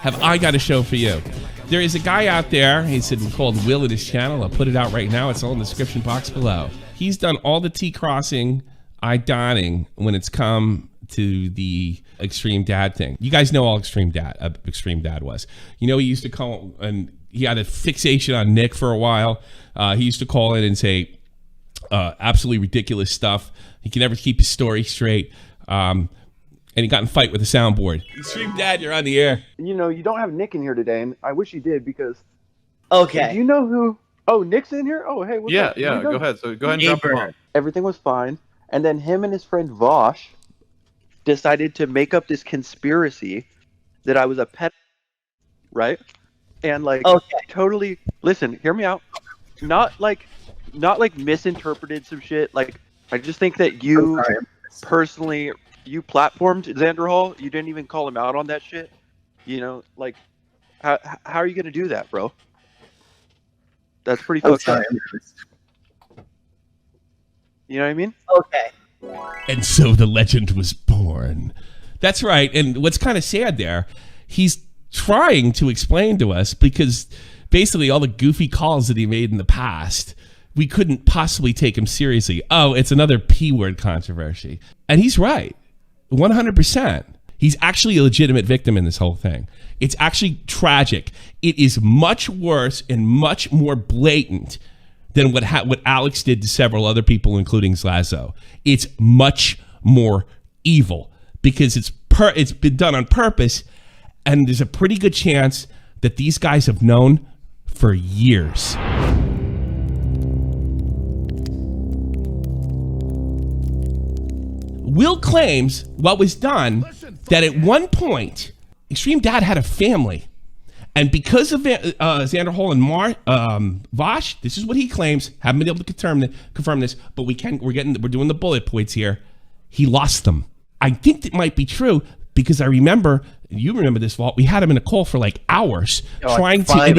Have I got a show for you? There is a guy out there, he's called Will at his channel. I'll put it out right now. It's all in the description box below. He's done all the T crossing, I dotting when it's come to the Extreme Dad thing. You guys know all Extreme Dad was. You know, he used to call, and he had a fixation on Nick for a while. He used to call in and say absolutely ridiculous stuff. He can never keep his story straight. And he got in a fight with the soundboard. Extreme Dad, you're on the air. You know, you don't have Nick in here today, and I wish you did because... Okay. Do you know who... Oh, Nick's in here? Oh, hey, what's up? Yeah, go ahead. So go ahead and drop him off. Everything was fine, and then him and his friend Vaush decided to make up this conspiracy that I was a pet, right? And, like, totally... Listen, hear me out. Not like misinterpreted some shit. Like, I just think that you personally... You platformed Xanderhall. You didn't even call him out on that shit. You know, like, how are you gonna do that, bro? That's pretty fucked up. You know what I mean? Okay. And so the legend was born. That's right. And what's kind of sad there, he's trying to explain to us because basically all the goofy calls that he made in the past, we couldn't possibly take him seriously. Oh, it's another P-word controversy. And he's right. 100%. He's actually a legitimate victim in this whole thing. It's actually tragic. It is much worse and much more blatant than what Alex did to several other people, including Slazo. It's much more evil because it's been done on purpose, and there's a pretty good chance that these guys have known for years. Will claims what was done, that at one point, Extreme Dad had a family. And because of Xanderhall and Vaush, this is what he claims, haven't been able to confirm this, but we're doing the bullet points here. He lost them. I think that might be true because I remember, you remember this, Walt, we had him in a call for like hours trying to, and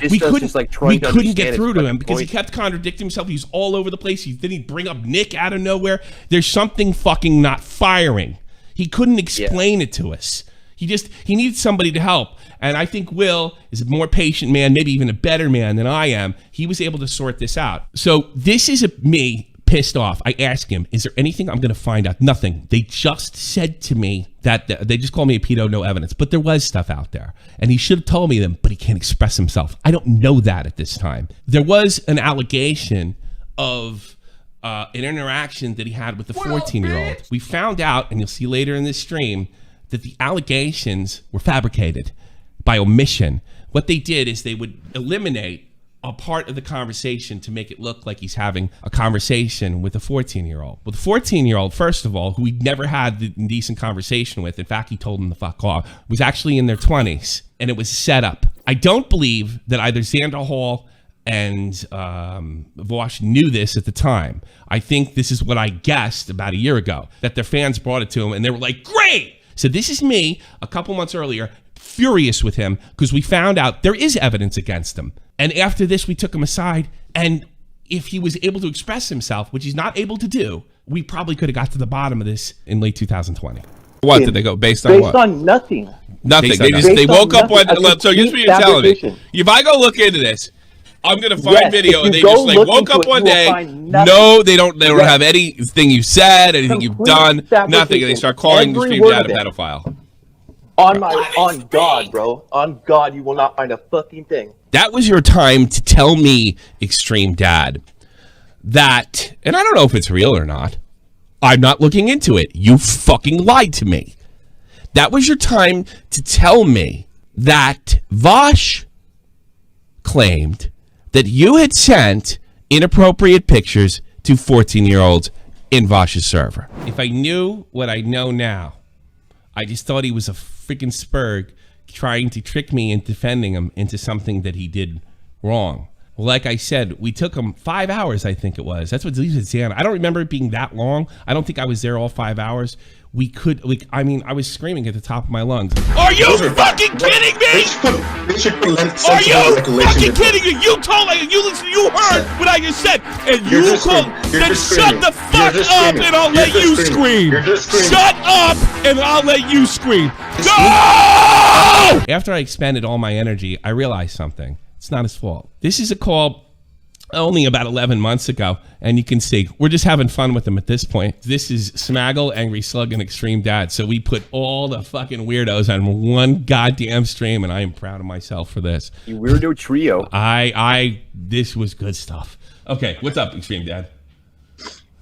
we couldn't get through to him because he kept contradicting himself. He's all over the place. Then he'd bring up Nick out of nowhere. There's something fucking not firing. He couldn't explain it to us. He needed somebody to help. And I think Will is a more patient man, maybe even a better man than I am. He was able to sort this out. So this is me pissed off. I asked him, is there anything I'm going to find out? Nothing. They just said to me that they just called me a pedo, no evidence. But there was stuff out there. And he should have told me them, but he can't express himself. I don't know that at this time. There was an allegation of an interaction that he had with the 14-year-old. We found out, and you'll see later in this stream, that the allegations were fabricated by omission. What they did is they would eliminate a part of the conversation to make it look like he's having a conversation with a 14-year-old. Well, the 14-year-old, first of all, who he'd never had a decent conversation with, in fact, he told him to fuck off, was actually in their 20s, and it was set up. I don't believe that either Xanderhall and Vaush knew this at the time. I think this is what I guessed about a year ago, that their fans brought it to him, and they were like, great! So this is me, a couple months earlier, furious with him, because we found out there is evidence against him. And after this, we took him aside, and if he was able to express himself, which he's not able to do, we probably could have got to the bottom of this in late 2020. What did they go based on? Based what? on nothing. Nothing. They woke up one. So here's what you're telling me. If I go look into this, I'm gonna find video, and they just like woke up one day. No, they don't. They don't have anything you said, anything you've done, nothing. And they start calling the Extreme Dad a pedophile. On God, bro. On God, you will not find a fucking thing. That was your time to tell me, Extreme Dad, that, and I don't know if it's real or not. I'm not looking into it. You fucking lied to me. That was your time to tell me that Vaush claimed that you had sent inappropriate pictures to 14-year-olds in Vaush's server. If I knew what I know now, I just thought he was a freaking spurg trying to trick me and defending him into something that he did wrong. Well, like I said, we took him 5 hours, I think it was. That's what he said. I don't remember it being that long. I don't think I was there all 5 hours. We could, like, I mean, I was screaming at the top of my lungs. Are you fucking kidding me? Are you fucking kidding me? You told me, you heard what I just said, and you called. Then shut the fuck up, and I'll let you scream. Shut up, and I'll let you scream. Go! After I expended all my energy, I realized something. It's not his fault. This is a call only about 11 months ago, and you can see we're just having fun with them at this point. This is Smaggle, Angry Slug, and Extreme Dad. So we put all the fucking weirdos on one goddamn stream, and I am proud of myself for this. You weirdo trio. This was good stuff. Okay, what's up, Extreme Dad?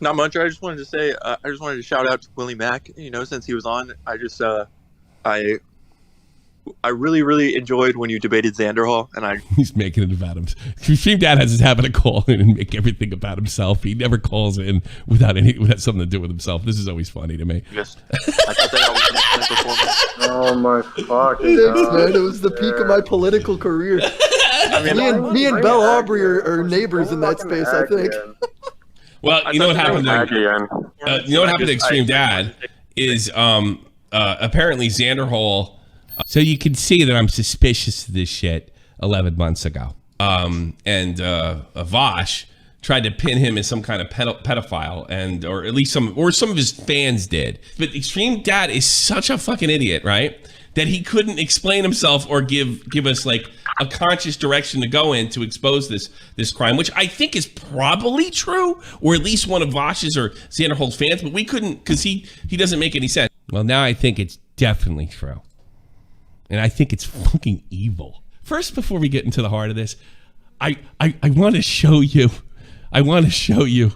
Not much. I just wanted to say, I just wanted to shout out to Willie Mack. You know, since he was on, I really, really enjoyed when you debated Xanderhall, and He's making it about him. Extreme Dad has his habit of calling and make everything about himself. He never calls in without something to do with himself. This is always funny to me. I thought that was Oh my fucking Thanks, God. man. It was the peak of my political career. Me and Belle Aubrey are neighbors in that space, I think. Well, you know what happened to Extreme Dad is apparently Xanderhall. So you can see that I'm suspicious of this shit 11 months ago. And Vaush tried to pin him as some kind of pedophile, or at least some of his fans did. But Extreme Dad is such a fucking idiot, right? That he couldn't explain himself or give us like a conscious direction to go in to expose this crime, which I think is probably true, or at least one of Vaush's or Xanderhall's fans, but we couldn't because he doesn't make any sense. Well, now I think it's definitely true. And I think it's fucking evil. First, before we get into the heart of this, I want to show you. I want to show you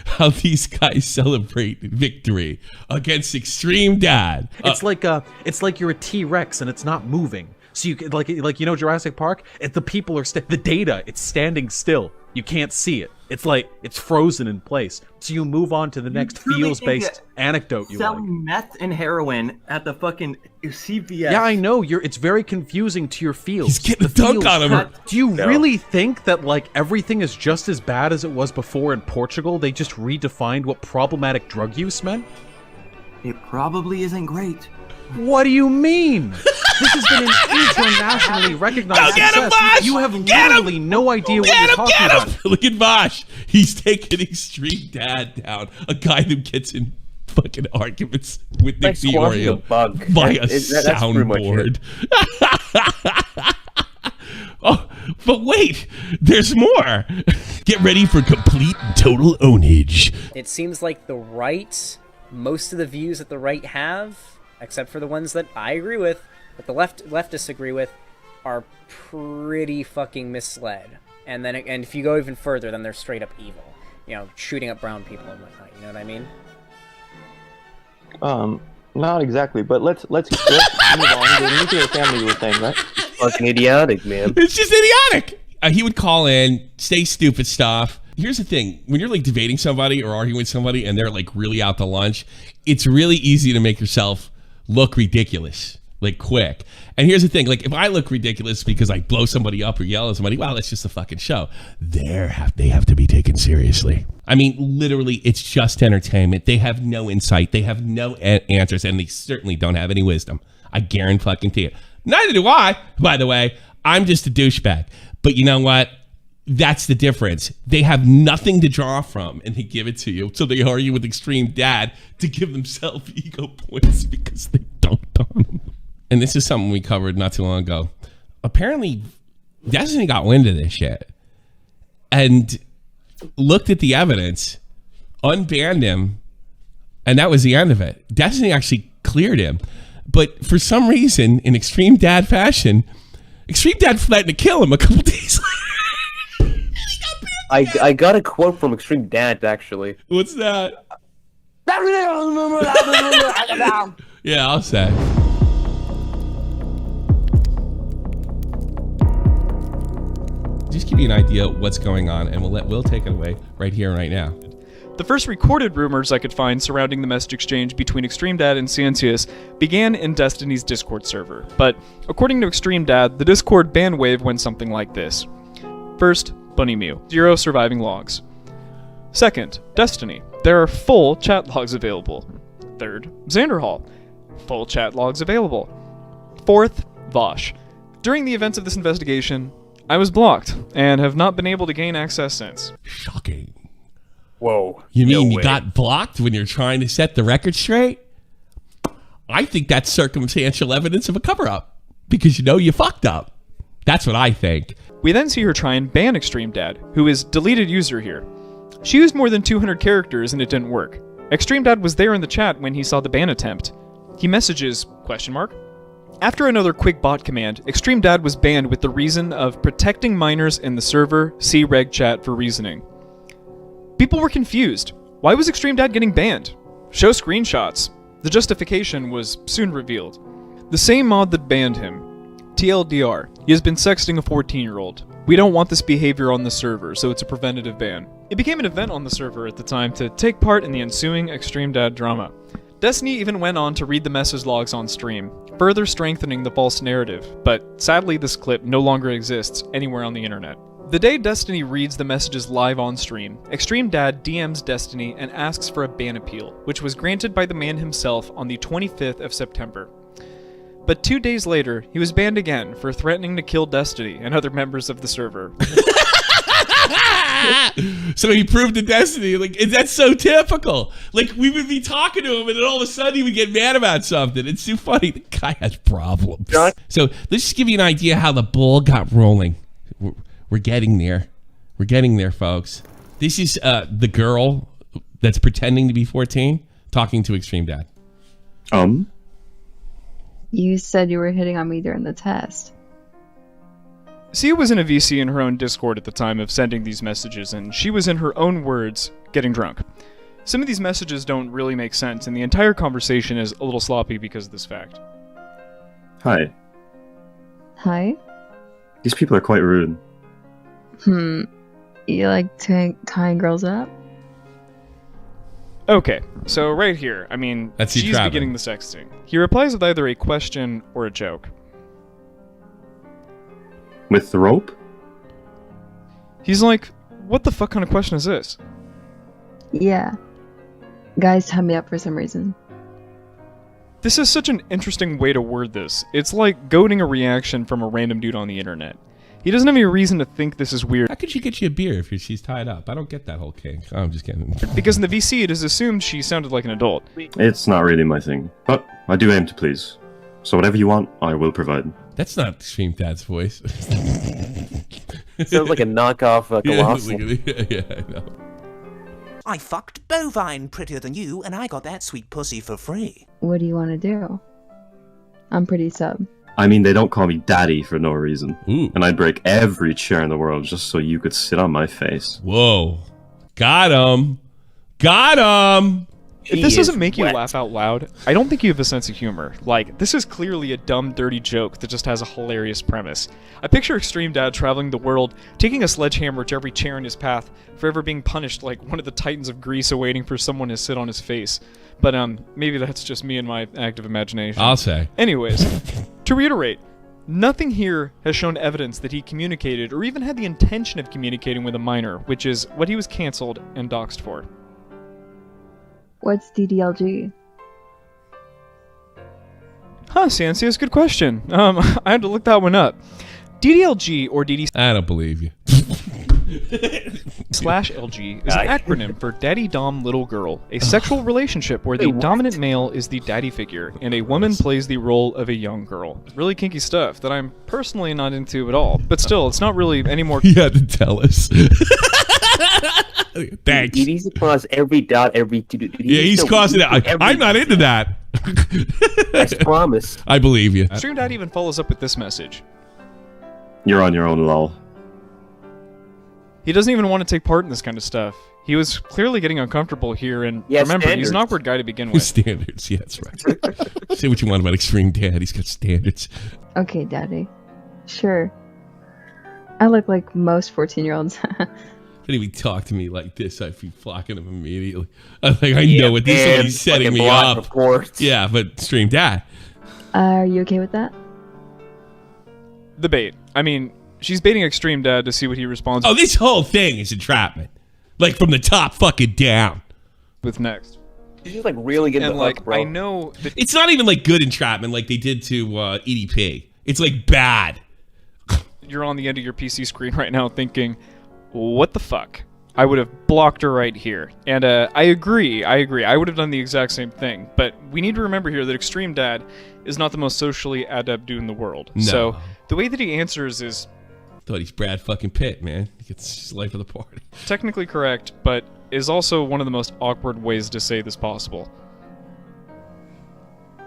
how these guys celebrate victory against Extreme Dad. It's like you're a T-Rex and it's not moving. So you like you know Jurassic Park. The people are the data. It's standing still. You can't see it. It's like it's frozen in place. So you move on to the next feels-based anecdote you like. Selling meth and heroin at the fucking CVS. Yeah, I know. It's very confusing to your feels. He's getting a dunk on him. Do you really think that like everything is just as bad as it was before in Portugal? They just redefined what problematic drug use meant? It probably isn't great. What do you mean? This has been an internationally recognized success. Vaush! You have literally no idea what you're talking about. Look at Vaush. He's taking Extreme Dad down. A guy that gets in fucking arguments with Nick Fiorio by a soundboard. Oh, but wait, there's more. Get ready for complete and total ownage. It seems like the right, most of the views that the right have, except for the ones that I agree with, but the leftists agree with, are pretty fucking misled. And if you go even further, then they're straight up evil. You know, shooting up brown people and whatnot. You know what I mean? Not exactly, but let's move on. The nuclear family you were saying, right? Fucking idiotic, man. It's just idiotic. He would call in, say stupid stuff. Here's the thing. When you're like debating somebody or arguing with somebody and they're like really out to lunch, it's really easy to make yourself look ridiculous, like quick. And here's the thing. Like if I look ridiculous because I blow somebody up or yell at somebody, well, that's just a fucking show. They have to be taken seriously. I mean, literally, it's just entertainment. They have no insight. They have no answers, and they certainly don't have any wisdom. I guarantee you. Neither do I, by the way. I'm just a douchebag. But you know what? That's the difference. They have nothing to draw from, and they give it to you. So they argue with Extreme Dad to give themselves ego points because they dunked on him. And this is something we covered not too long ago. Apparently, Destiny got wind of this shit and looked at the evidence, unbanned him, and that was the end of it. Destiny actually cleared him. But for some reason, in Extreme Dad fashion, Extreme Dad threatened to kill him a couple days later. I got a quote from Extreme Dad, actually. What's that? Yeah, I'll say. Just give you an idea of what's going on, and we'll let Will take it away right here, right now. The first recorded rumors I could find surrounding the message exchange between Extreme Dad and Cientius began in Destiny's Discord server, but according to Extreme Dad, the Discord ban wave went something like this. First, Bunny Mew, 0 surviving logs. Second, Destiny, there are full chat logs available. Third, Xanderhall, full chat logs available. Fourth, Vaush. During the events of this investigation, I was blocked and have not been able to gain access since. Shocking. Whoa. You mean you got blocked when you're trying to set the record straight? I think that's circumstantial evidence of a cover-up because you fucked up. That's what I think. We then see her try and ban Extreme Dad, who is deleted user here. She used more than 200 characters and it didn't work. Extreme Dad was there in the chat when he saw the ban attempt. He messages, ? After another quick bot command, Extreme Dad was banned with the reason of protecting minors in the server, see reg chat for reasoning. People were confused. Why was Extreme Dad getting banned? Show screenshots. The justification was soon revealed. The same mod that banned him. TLDR, he has been sexting a 14-year-old. We don't want this behavior on the server, so it's a preventative ban. It became an event on the server at the time to take part in the ensuing Extreme Dad drama. Destiny even went on to read the message logs on stream, further strengthening the false narrative, but sadly this clip no longer exists anywhere on the internet. The day Destiny reads the messages live on stream, Extreme Dad DMs Destiny and asks for a ban appeal, which was granted by the man himself on the 25th of September. But 2 days later, he was banned again for threatening to kill Destiny and other members of the server. So he proved to Destiny, like, that's so typical. Like, we would be talking to him and then all of a sudden he would get mad about something. It's too funny. The guy has problems. So let's just give you an idea how the ball got rolling. We're getting there. We're getting there, folks. This is the girl that's pretending to be 14 talking to Extreme Dad. You said you were hitting on me during the test. Sia was in a VC in her own Discord at the time of sending these messages, and she was, in her own words, getting drunk. Some of these messages don't really make sense, and the entire conversation is a little sloppy because of this fact. Hi. Hi? These people are quite rude. You like tying girls up? Okay, so right here, I mean, That's she's beginning the sexting. He replies with either a question or a joke. With the rope? He's like, what the fuck kind of question is this? Yeah. Guys tie me up for some reason. This is such an interesting way to word this. It's like goading a reaction from a random dude on the internet. He doesn't have any reason to think this is weird. How could she get you a beer if she's tied up? I don't get that whole kink. I'm just kidding. Because in the VC, it is assumed she sounded like an adult. It's not really my thing, but I do aim to please. So whatever you want, I will provide. That's not Extreme Dad's voice. Sounds like a knockoff Colossal. Yeah, I know. I fucked Bovine prettier than you, and I got that sweet pussy for free. What do you want to do? I'm pretty sub. I mean, they don't call me daddy for no reason. Ooh. And I'd break every chair in the world just so you could sit on my face. Whoa. Got him. Got him. If this doesn't make you laugh out loud, I don't think you have a sense of humor. Like, this is clearly a dumb, dirty joke that just has a hilarious premise. I picture Extreme Dad traveling the world, taking a sledgehammer to every chair in his path, forever being punished like one of the titans of Greece awaiting for someone to sit on his face. But, maybe that's just me and my active imagination. I'll say. Anyways, to reiterate, nothing here has shown evidence that he communicated or even had the intention of communicating with a minor, which is what he was cancelled and doxxed for. What's DDLG? Huh, Sansi, that's a good question. I had to look that one up. DDLG, or DD... I don't believe you. /LG is an acronym for Daddy Dom Little Girl, a sexual relationship where the dominant male is the daddy figure and a woman plays the role of a young girl. Really kinky stuff that I'm personally not into at all, but still, it's not really any more... You had to tell us. Thanks. He's across every dot, every... Yeah, he's crossing it. I'm not into that. I promise. I believe you. Extreme Dad even follows up with this message. You're on your own, lol. He doesn't even want to take part in this kind of stuff. He was clearly getting uncomfortable here, and remember, he's an awkward guy to begin with. Standards, yeah, that's right. Say what you want about Extreme Dad, he's got standards. Okay, Daddy. Sure. I look like most 14-year-olds. If anybody talk to me like this, I'd be flocking him immediately. I'm like, I know what this is. Somebody's setting me up. Reports. Yeah, but Extreme Dad. Are you okay with that? The bait. I mean, she's baiting Extreme Dad to see what he responds Oh, this whole thing is entrapment. Like, from the top fucking down. with next. She's like really getting And the like, hook, bro. I know that It's not even like good entrapment like they did to EDP. It's like bad. you're on the end of your PC screen right now thinking, what the fuck? I would have blocked her right here. And I agree. I would have done the exact same thing. But we need to remember here that Extreme Dad is not the most socially adept dude in the world. No. So the way that he answers is... Thought he's Brad fucking Pitt, man. He gets his life of the party. Technically correct, but is also one of the most awkward ways to say this possible.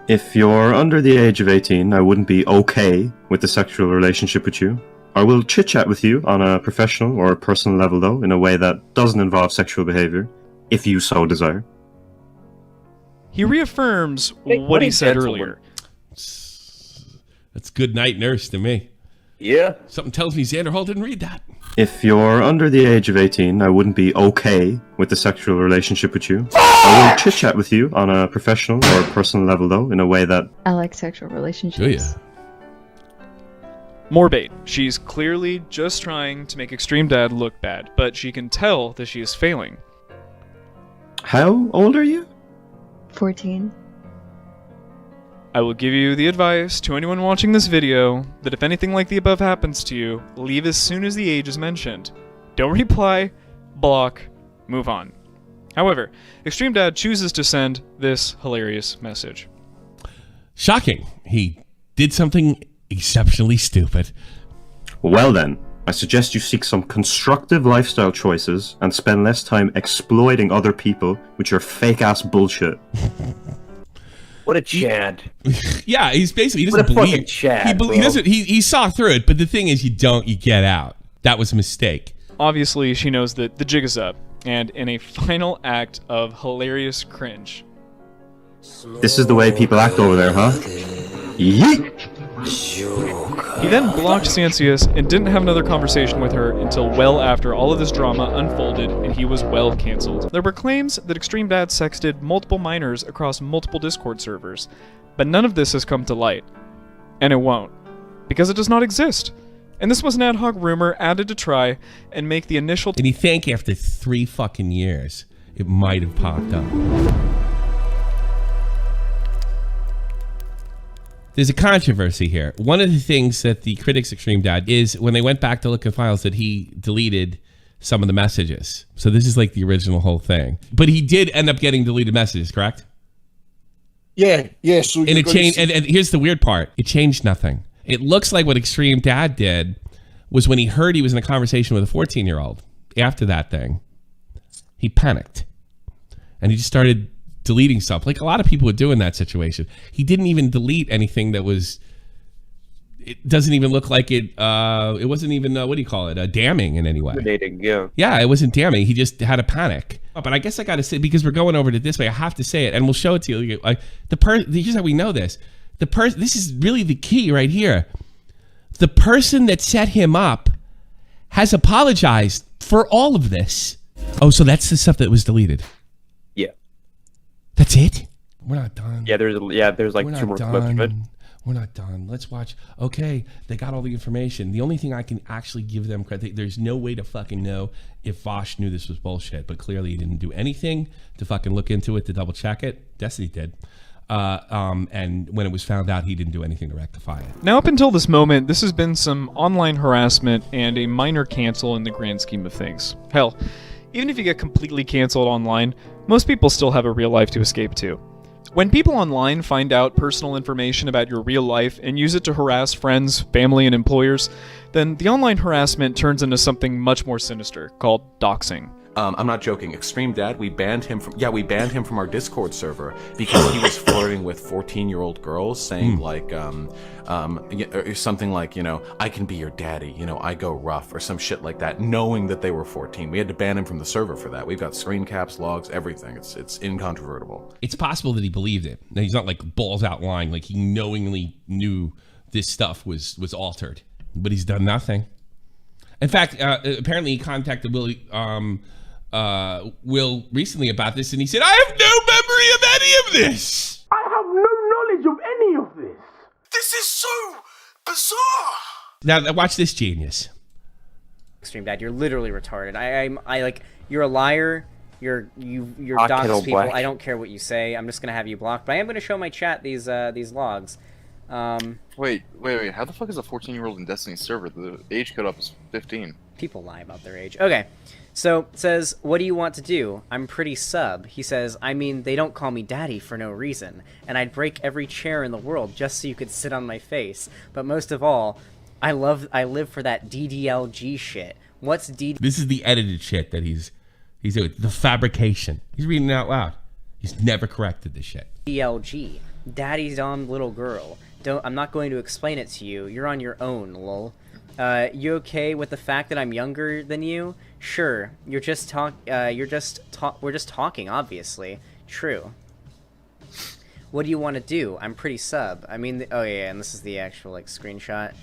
If you're under the age of 18, I wouldn't be okay with a sexual relationship with you. I will chit-chat with you on a professional or personal level, though, in a way that doesn't involve sexual behavior, if you so desire. He reaffirms what he said earlier. That's good night nurse to me. Yeah. Something tells me Xanderhall didn't read that. If you're under the age of 18, I wouldn't be okay with a sexual relationship with you. I will chit-chat with you on a professional or personal level, though, in a way that... I like sexual relationships. Oh, More bait. She's clearly just trying to make Extreme Dad look bad, but she can tell that she is failing. How old are you? 14. I will give you the advice to anyone watching this video that if anything like the above happens to you, leave as soon as the age is mentioned. Don't reply, block, move on. However, Extreme Dad chooses to send this hilarious message. Shocking. He did something exceptionally stupid. Well then, I suggest you seek some constructive lifestyle choices and spend less time exploiting other people with your fake-ass bullshit. What a Chad. Yeah, he's basically, he What doesn't a fucking believe. Chad, he bro. doesn't. He saw through it, but the thing is, you get out. That was a mistake. Obviously, she knows that the jig is up, and in a final act of hilarious cringe. This is the way people act over there, huh? Yeet! He then blocked Sancius and didn't have another conversation with her until well after all of this drama unfolded and he was well cancelled. There were claims that Extreme Dad sexted multiple minors across multiple Discord servers, but none of this has come to light. And it won't. Because it does not exist. And this was an ad hoc rumor added to try and make the initial... And you think after 3 fucking years, it might have popped up. There's a controversy here. One of the things that the critics Extreme Dad is when they went back to look at files that he deleted some of the messages. So this is like the original whole thing. But he did end up getting deleted messages, correct? Yeah. So and it changed. And here's the weird part. It changed nothing. It looks like what Extreme Dad did was when he heard he was in a conversation with a 14-year-old after that thing, he panicked. And he just started deleting stuff like a lot of people would do in that situation. He didn't even delete anything that was, it doesn't even look like it wasn't even what do you call it, damning in any way. Yeah, it wasn't damning. He just had a panic. But I guess I gotta say, because we're going over it this way, I have to say it, and we'll show it to you. Here's how we know this. This is really the key right here. The person that set him up has apologized for all of this. Oh, so that's the stuff that was deleted. That's it? We're not done. Yeah, there's like 2 more clips of it. We're not done. Let's watch. Okay, they got all the information. The only thing I can actually give them credit, there's no way to fucking know if Vaush knew this was bullshit, but clearly he didn't do anything to fucking look into it, to double check it. Destiny did. And when it was found out, he didn't do anything to rectify it. Now up until this moment, this has been some online harassment and a minor cancel in the grand scheme of things. Hell, even if you get completely canceled online, most people still have a real life to escape to. When people online find out personal information about your real life and use it to harass friends, family, and employers, then the online harassment turns into something much more sinister, called doxing. I'm not joking. Extreme Dad, we banned him from our Discord server because he was flirting with 14-year-old girls, saying like something like, I can be your daddy, I go rough, or some shit like that, knowing that they were 14. We had to ban him from the server for that. We've got screen caps, logs, everything. It's incontrovertible. It's possible that he believed it. Now, he's not like balls out lying, like he knowingly knew this stuff was altered, but he's done nothing. In fact, apparently he contacted Will recently about this, and he said, I have no memory of any of this. I have no knowledge of any of this. This is so bizarre. Now watch this genius. Extreme Dad, you're literally retarded. I like, you're a liar. You're doxed people. I don't care what you say. I'm just gonna have you blocked. But I am gonna show my chat these logs. Wait. How the fuck is a 14-year-old in Destiny server? The age cutoff is 15. People lie about their age. Okay, So, it says, what do you want to do? I'm pretty sub. He says, I mean, they don't call me daddy for no reason, and I'd break every chair in the world just so you could sit on my face. But most of all, I live for that DDLG shit. What's DD? This is the edited shit that he's doing. The fabrication. He's reading it out loud. He's never corrected this shit. DLG. Daddy's on little girl. I'm not going to explain it to you. You're on your own, lol. You okay with the fact that I'm younger than you? Sure. We're just talking, obviously. True. What do you want to do? I'm pretty sub. I mean, oh yeah, and this is the actual like screenshot.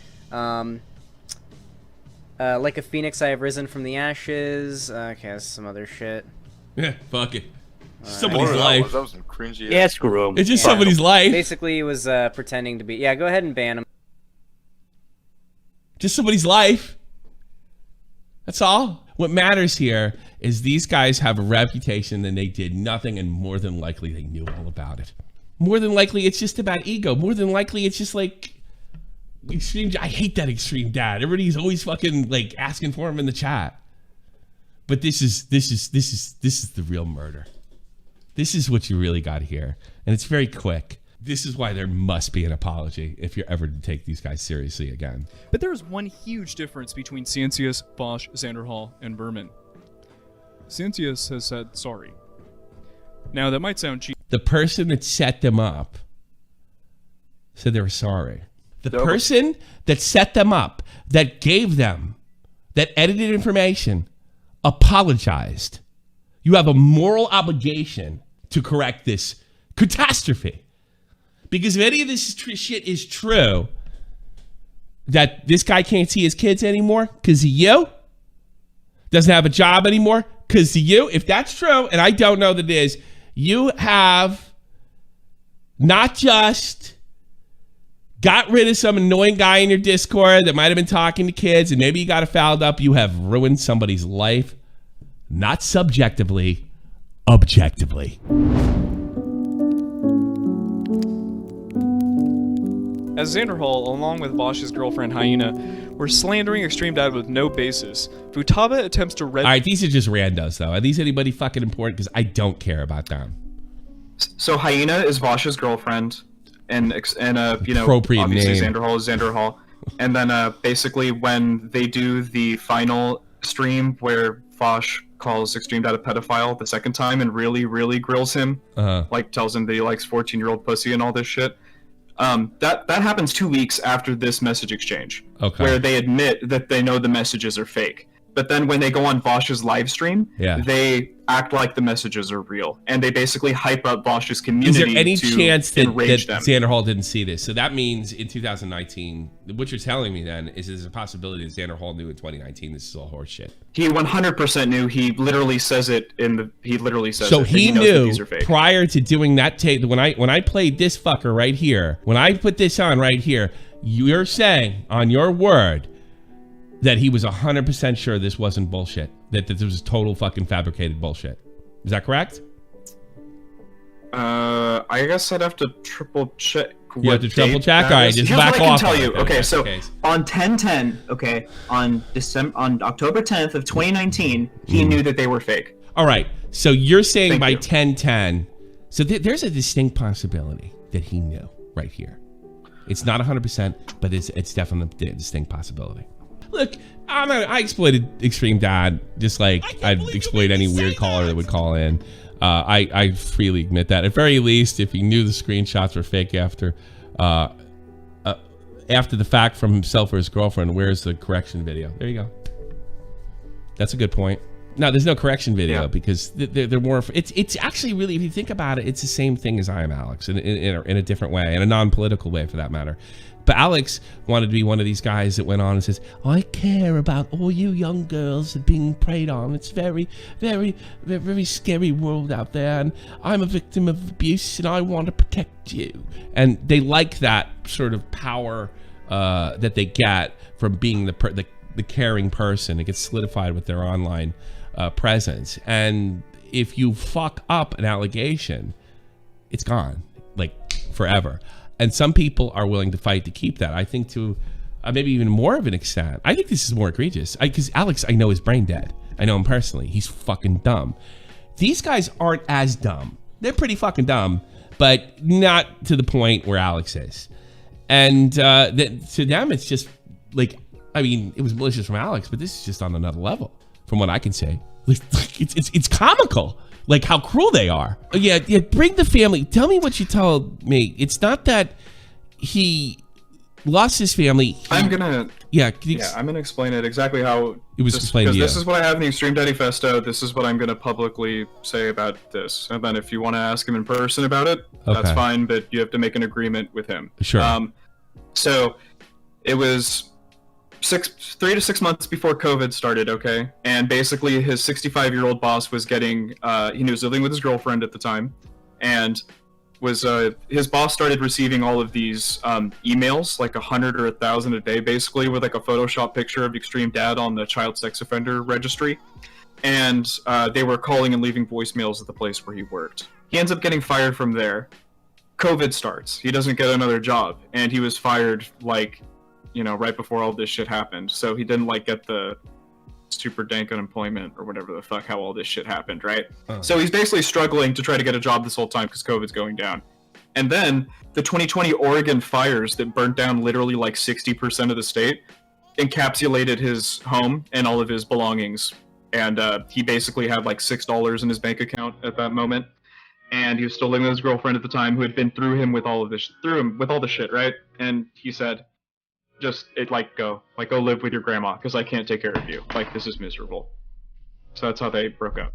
Like a phoenix, I have risen from the ashes. Okay, that's some other shit. Yeah, fuck it. Somebody's life. That was some cringy. Yeah, screw him. It's just somebody's life. Basically, he was pretending to be. Yeah, go ahead and ban him. Just somebody's life. That's all. What matters here is these guys have a reputation and they did nothing, and more than likely they knew all about it. More than likely it's just about ego. More than likely it's just like extreme. I hate that extreme dad. Everybody's always fucking like asking for him in the chat. But this is the real murder. This is what you really got here, and it's very quick. This is why there must be an apology if you're ever to take these guys seriously again. But there is one huge difference between Ciancius, Vaush, Xanderhall, and Berman. Ciancius has said sorry. Now that might sound cheap. The person that set them up said they were sorry. The person that set them up, that gave them, that edited information, apologized. You have a moral obligation to correct this catastrophe. Because if any of this shit is true, that this guy can't see his kids anymore because of you, doesn't have a job anymore because of you, if that's true, and I don't know that it is, you have not just got rid of some annoying guy in your Discord that might have been talking to kids and maybe you got it fouled up, you have ruined somebody's life, not subjectively, objectively. As Xanderhall, along with Vaush's girlfriend Hyena, were slandering Extreme Dad with no basis, Futaba attempts to All right, these are just randos, though. Are these anybody fucking important? Because I don't care about them. So Hyena is Vaush's girlfriend, and you know, Appropriate obviously name. Xanderhall is Xanderhall. And then basically when they do the final stream where Vaush calls Extreme Dad a pedophile the second time and really, really grills him, like tells him that he likes 14-year-old pussy and all this shit. That happens 2 weeks after this message exchange, where they admit that they know the messages are fake. But then when they go on Vaush's live stream, they act like the messages are real, and they basically hype up Vaush's community. Is there any chance that them. Xanderhall didn't see this? So that means in 2019, what you're telling me then is there's a possibility that Xanderhall knew in 2019 this is all horse shit. He 100% knew. He literally says it in the. He literally says so it. He knows knew that these are fake. Prior to doing that tape. When I played this fucker right here, when I put this on right here, you're saying on your word that he was 100% sure this wasn't bullshit. That this was total fucking fabricated bullshit. Is that correct? I guess I'd have to triple check. You have to triple check? All right, just Here's back what I off. can tell you. Okay, Okay, so okay. on 10/10, okay, on October 10th of 2019, he knew that they were fake. All right, so you're saying by 10/10, so there's a distinct possibility that he knew right here. It's not 100%, but it's definitely a distinct possibility. Look, I exploited Extreme Dad just like I'd exploit any weird caller that would call in. I freely admit that. At very least, if he knew the screenshots were fake after the fact from himself or his girlfriend, where's the correction video? There you go. That's a good point. No, there's no correction video because they're more. It's actually really, if you think about it, it's the same thing as I Am Alex in a different way, in a non-political way for that matter. But Alex wanted to be one of these guys that went on and says, I care about all you young girls that are being preyed on. It's very, very, very, very scary world out there. And I'm a victim of abuse and I want to protect you. And they like that sort of power that they get from being the caring person. It gets solidified with their online presence. And if you fuck up an allegation, it's gone, like forever. And some people are willing to fight to keep that. I think to maybe even more of an extent. I think this is more egregious. Because Alex, I know, is brain dead. I know him personally. He's fucking dumb. These guys aren't as dumb. They're pretty fucking dumb, but not to the point where Alex is. And to them, it's just like, I mean, it was malicious from Alex, but this is just on another level, from what I can say. It's comical, like how cruel they are. Yeah, bring the family. Tell me what you told me. It's not that he lost his family. I'm gonna explain it exactly how it was explained to you. This is what I have in the Extreme Daddy Festo. This is what I'm gonna publicly say about this. And then if you want to ask him in person about it, that's fine. But you have to make an agreement with him. Sure. So it was 3 to 6 months before COVID started, okay? And basically his 65-year-old boss was getting, he was living with his girlfriend at the time, and his boss started receiving all of these emails, like 100 or 1,000 a day, basically, with like a Photoshop picture of Extreme Dad on the child sex offender registry. And they were calling and leaving voicemails at the place where he worked. He ends up getting fired from there. COVID starts. He doesn't get another job, and he was fired, like, right before all this shit happened. So he didn't like get the super dank unemployment or whatever the fuck, how all this shit happened, right? So he's basically struggling to try to get a job this whole time because COVID's going down. And then the 2020 Oregon fires that burnt down literally like 60% of the state encapsulated his home and all of his belongings. And he basically had like $6 in his bank account at that moment. And he was still living with his girlfriend at the time, who had been through him with all of this, with all the shit, right? And he said, go live with your grandma, because I can't take care of you. Like, this is miserable. So that's how they broke up.